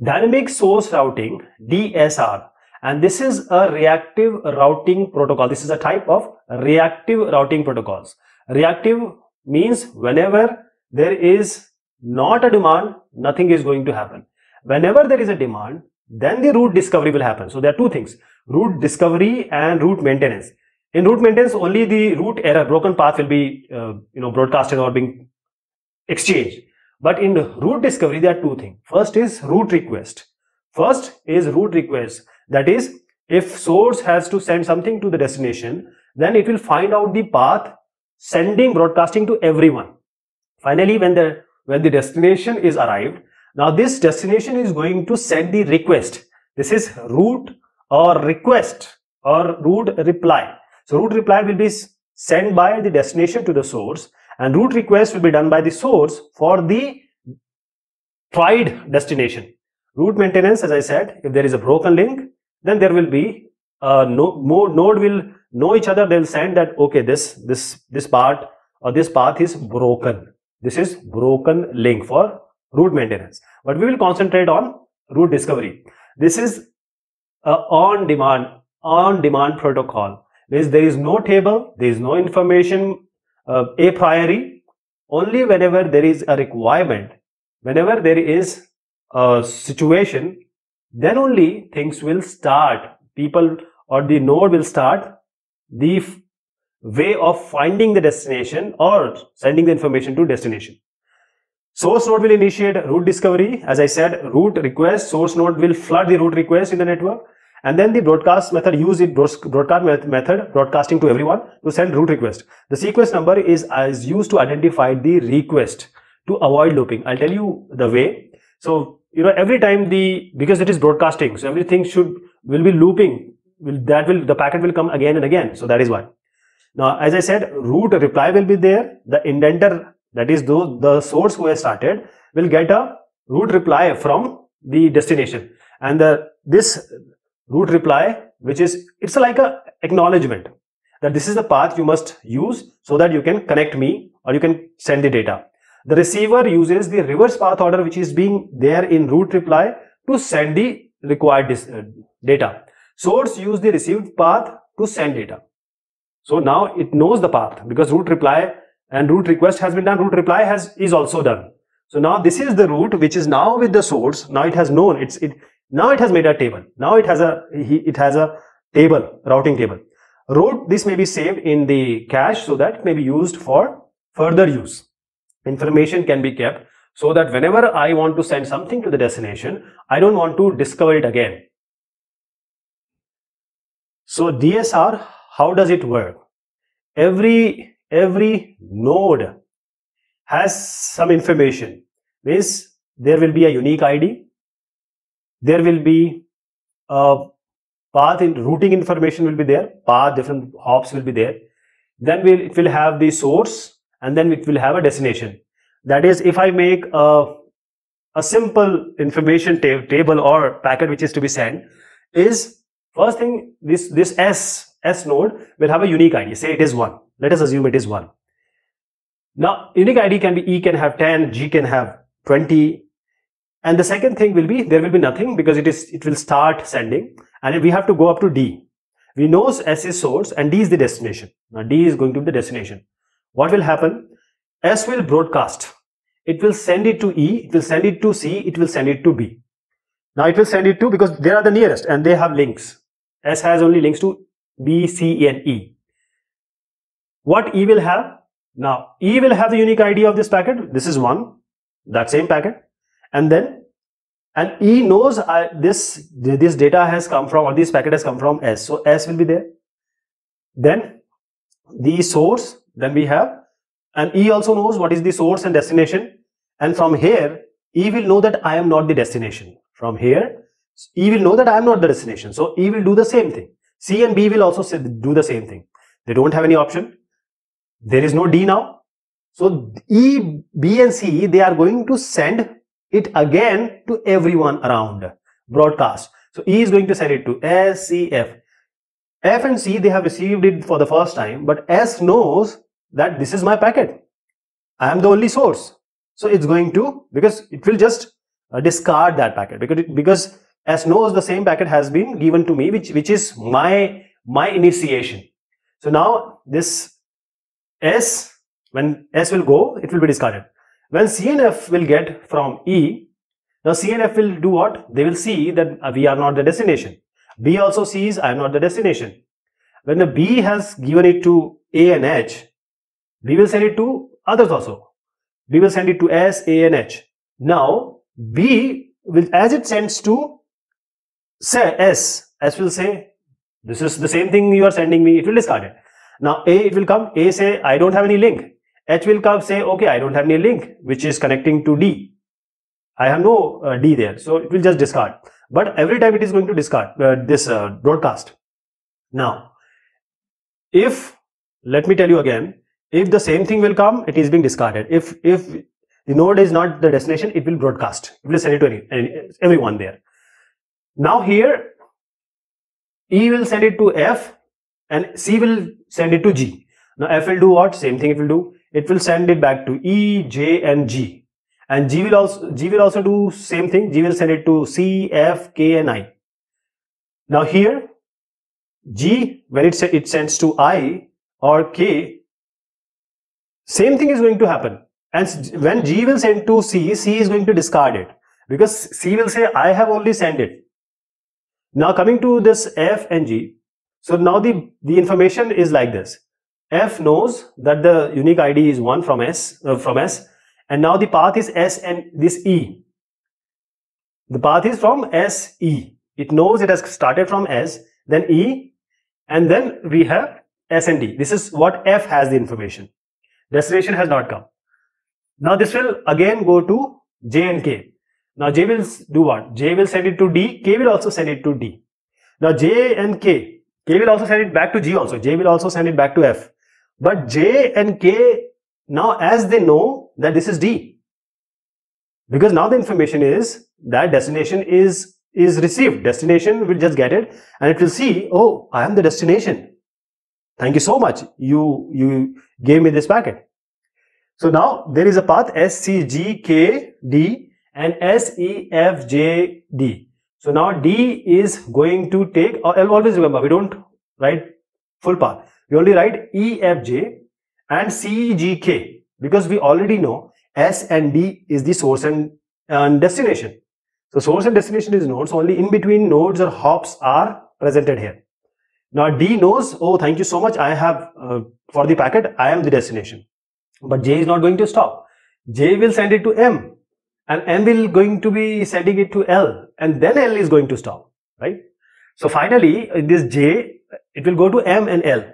Dynamic source routing, DSR, and this is a reactive routing protocol. This is a type of reactive routing protocols. Reactive means whenever there is not a demand, nothing is going to happen. Whenever there is a demand, then the route discovery will happen. So there are two things: route discovery and route maintenance. In route maintenance, only the route error, broken path will be broadcasted or being exchanged. But in route discovery, there are two things. First is route request. That is, if source has to send something to the destination, then it will find out the path, broadcasting to everyone. Finally, when the destination is arrived, now this destination is going to send the request. This is route or request or route reply. So route reply will be sent by the destination to the source, and route request will be done by the source for the tried destination. Route maintenance, as I said, if there is a broken link, then there will be node will know each other. They will send that, okay, this part or this path is broken. This is broken link for route maintenance. But we will concentrate on route discovery. This is a on-demand protocol. There is no table, there is no information a priori. Only whenever there is a requirement, whenever there is a situation, then only things will start. People or the node will start the way of finding the destination or sending the information to destination. Source node will initiate route discovery. As I said, route request, source node will flood the route request in the network, and then the broadcast method use it broadcast method broadcasting to everyone to send route request. The sequence number is used to identify the request to avoid looping. I'll tell you the way. So every time because it is broadcasting, so everything will be looping. The packet will come again and again. So that is why. Now, as I said, route reply will be there. The indenter, that is the source who has started, will get a route reply from the destination, and this route reply, it's like a acknowledgement that this is the path you must use so that you can connect me or you can send the data. The receiver uses the reverse path order which is being there in route reply to send the required data. Source use the received path to send data. So now it knows the path because route reply and route request has been done. Route reply is also done. So now this is the route which is now with the source. Now it has known now it has made a table. Now it has a table, routing table. Route, this may be saved in the cache so that it may be used for further use. Information can be kept so that whenever I want to send something to the destination, I don't want to discover it again. So DSR, how does it work? Every node has some information. Means there will be a unique ID. There will be a path routing information will be there. Path, different hops will be there. Then it will have the source, and then it will have a destination. That is, if I make a simple information table or packet which is to be sent, is first thing this S node will have a unique ID. Say it is 1. Let us assume it is 1. Now unique ID can be E can have 10, G can have 20. And the second thing will be, there will be nothing because it will start sending, and we have to go up to D. We know S is source and D is the destination. Now D is going to be the destination. What will happen? S will broadcast. It will send it to E, it will send it to C, it will send it to B. Now it will send it to, because they are the nearest and they have links. S has only links to B, C, and E. What E will have? Now E will have the unique ID of this packet. This is 1, that same packet. And E knows this data has come from, or this packet has come from S. So S will be there. Then the source, then we have, and E also knows what is the source and destination. And from here, E will know that I am not the destination. From here, E will know that I am not the destination. So E will do the same thing. C and B will also do the same thing. They don't have any option. There is no D now. So E, B and C, they are going to send it again to everyone around, broadcast. So E is going to send it to S, C, F. F and C, they have received it for the first time, but S knows that this is my packet. I am the only source. So it's going to, because it will just discard that packet, because S knows the same packet has been given to me, which is my initiation. So now this S, when S will go, it will be discarded. When C and F will get from E, now C and F will do what? They will see that we are not the destination. B also sees I am not the destination. When the B has given it to A and H, B will send it to others also. B will send it to S, A and H. Now B will, as it sends to say S will say, this is the same thing you are sending me, it will discard it. Now A, it will come, A say, I don't have any link. H will come, say, okay, I don't have any link which is connecting to D. I have no D there, so it will just discard. But every time it is going to discard this broadcast. Now, if, let me tell you again, if the same thing will come, it is being discarded. If the node is not the destination, it will broadcast. It will send it to everyone there. Now here, E will send it to F and C will send it to G. Now F will do what? Same thing it will do. It will send it back to E, J and G. And G will also do same thing. G will send it to C, F, K and I. Now here, G, when it sends to I or K, same thing is going to happen. And when G will send to C, C is going to discard it. Because C will say, I have only sent it. Now coming to this F and G. So now the information is like this. F knows that the unique ID is 1 from S, and now the path is S and this E. The path is from S, E. It knows it has started from S, then E, and then we have S and D. This is what F has the information. Destination has not come. Now this will again go to J and K. Now J will do what? J will send it to D, K will also send it to D. Now J and K will also send it back to G also. J will also send it back to F. But J and K, now as they know that this is D, because now the information is that destination is received. Destination will just get it and it will see, oh, I am the destination. Thank you so much. You gave me this packet. So now there is a path S, C, G, K, D and S, E, F, J, D. So now D is going to take, I'll always remember, we don't write full path. We only write E, F, J and C, G, K, because we already know S and D is the source and destination. So source and destination is nodes. Only in between nodes or hops are presented here. Now D knows, oh, thank you so much. I have for the packet, I am the destination. But J is not going to stop. J will send it to M and M will going to be sending it to L and then L is going to stop, right? So finally this J, it will go to M and L.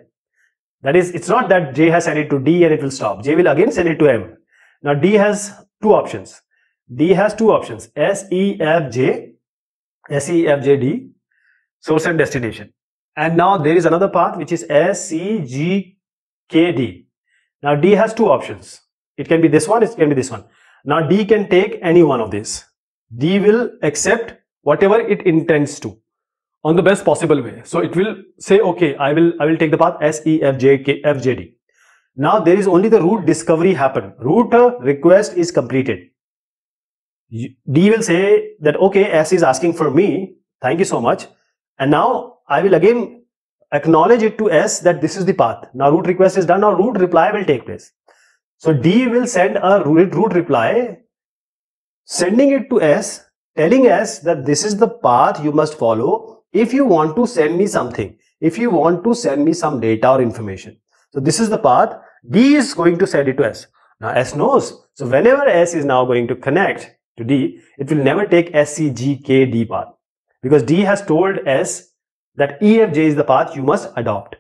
That is, it's not that J has sent it to D and it will stop. J will again send it to M. Now D has two options. D has two options. S, E, F, J, D, source and destination. And now there is another path which is S, C, G, K, D. Now D has two options. It can be this one, it can be this one. Now D can take any one of these. D will accept whatever it intends to on the best possible way. So it will say, okay, I will take the path S, E, F, J, K, F, J, D. Now there is only the route discovery happen. Route request is completed. D will say that, okay, S is asking for me. Thank you so much. And now I will again acknowledge it to S that this is the path. Now route request is done. Now route reply will take place. So D will send a route reply, sending it to S, telling S that this is the path you must follow if you want to send me something, if you want to send me some data or information. So this is the path. D is going to send it to S. Now S knows. So whenever S is now going to connect to D, it will never take S, C, G, K, D path, because D has told S that E, F, J is the path you must adopt.